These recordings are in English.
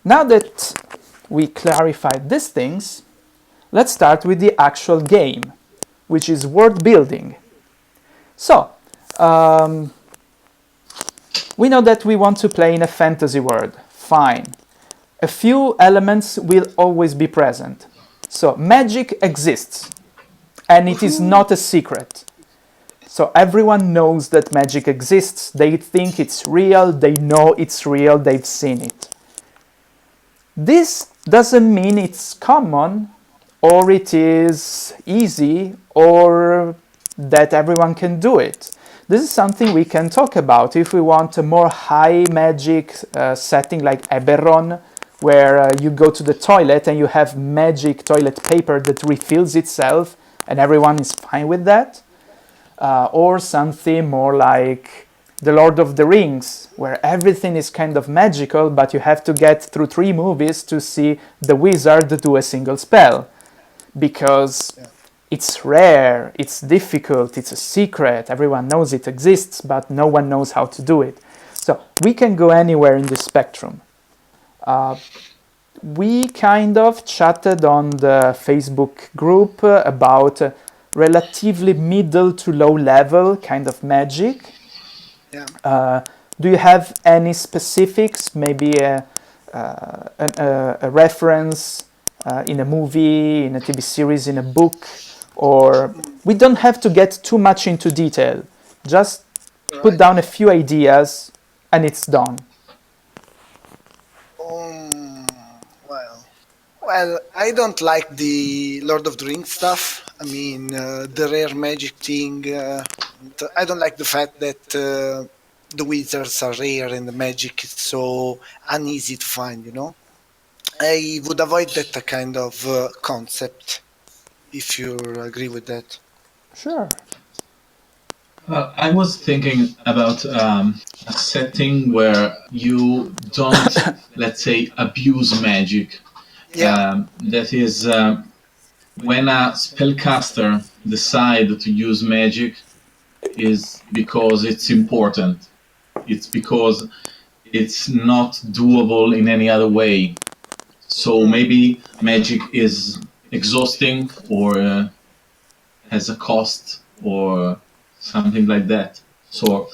Now that we clarified these things, let's start with the actual game, which is world building. So, we know that we want to play in a fantasy world. Fine. A few elements will always be present. So, magic exists, and it is not a secret. So everyone knows that magic exists. They think it's real, they know it's real, they've seen it. This doesn't mean it's common, or it is easy, or that everyone can do it. This is something we can talk about if we want a more high magic setting like Eberron, where you go to the toilet and you have magic toilet paper that refills itself and everyone is fine with that. Or something more like The Lord of the Rings, where everything is kind of magical, but you have to get through 3 movies to see the wizard do a single spell. Because it's rare, it's difficult, it's a secret, everyone knows it exists, but no one knows how to do it. So we can go anywhere in the spectrum. We kind of chatted on the Facebook group about relatively middle to low level kind of magic. Do you have any specifics, maybe a reference in a movie, in a TV series, in a book? Or we don't have to get too much into detail. Just put down a few ideas and it's done. Well, I don't like the Lord of the Rings stuff. I mean, the rare magic thing. I don't like the fact that the wizards are rare and the magic is so uneasy to find, you know? I would avoid that kind of concept, if you agree with that. Sure. Well, I was thinking about a setting where you don't, let's say, abuse magic. That is, when a spellcaster decides to use magic, is because it's important. It's because it's not doable in any other way. So maybe magic is exhausting or has a cost or something like that. So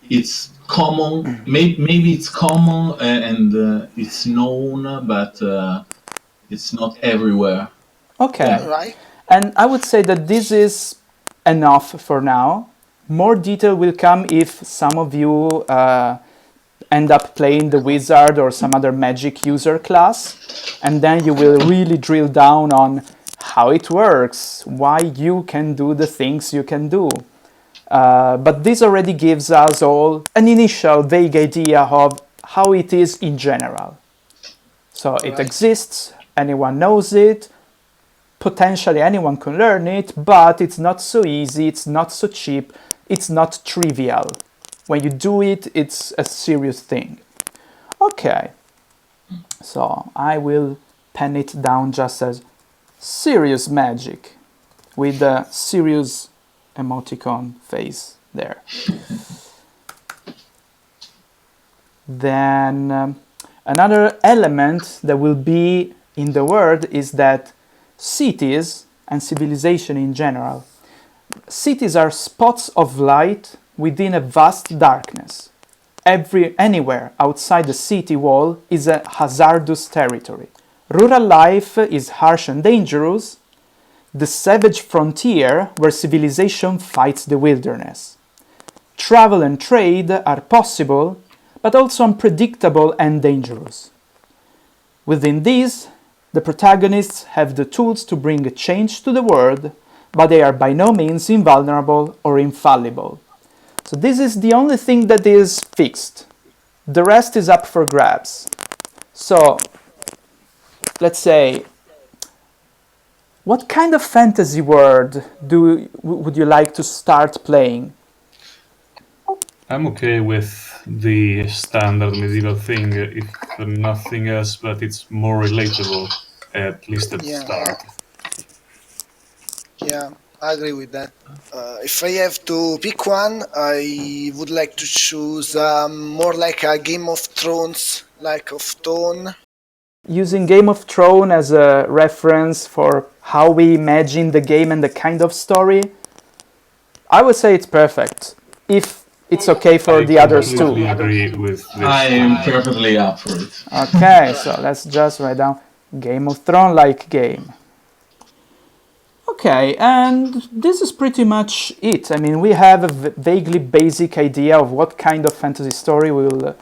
it's common, maybe it's common and it's known, but it's not everywhere. Okay. Yeah. Right. And I would say that this is enough for now. More detail will come if some of you end up playing the wizard or some other magic user class, and then you will really drill down on how it works, why you can do the things you can do. But this already gives us all an initial vague idea of how it is in general. So it exists, anyone knows it, potentially anyone can learn it, but it's not so easy, it's not so cheap, it's not trivial. When you do it, it's a serious thing. Okay, so I will pen it down just as serious magic with a serious emoticon face there. Then another element that will be in the world is that cities and civilization in general. Cities are spots of light within a vast darkness. Anywhere outside the city wall is a hazardous territory. Rural life is harsh and dangerous, the savage frontier where civilization fights the wilderness. Travel and trade are possible, but also unpredictable and dangerous. Within these, the protagonists have the tools to bring a change to the world, but they are by no means invulnerable or infallible. So this is the only thing that is fixed. The rest is up for grabs. So, let's say, what kind of fantasy world would you like to start playing? I'm okay with the standard medieval thing, if nothing else, but it's more relatable, at least at the start. Yeah, I agree with that. If I have to pick one, I would like to choose more like a Game of Thrones, like of tone, using Game of Thrones as a reference for how we imagine the game and the kind of story, I would say it's perfect. If it's okay for the others too. completely agree with this. I am perfectly up for it. Okay, so let's just write down Game of Thrones like game. Okay, and this is pretty much it. I mean, we have a vaguely basic idea of what kind of fantasy story we will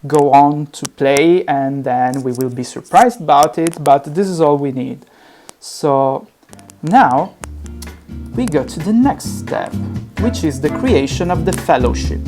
go on to play, and then we will be surprised about it, but this is all we need. So now we go to the next step, which is the creation of the fellowship.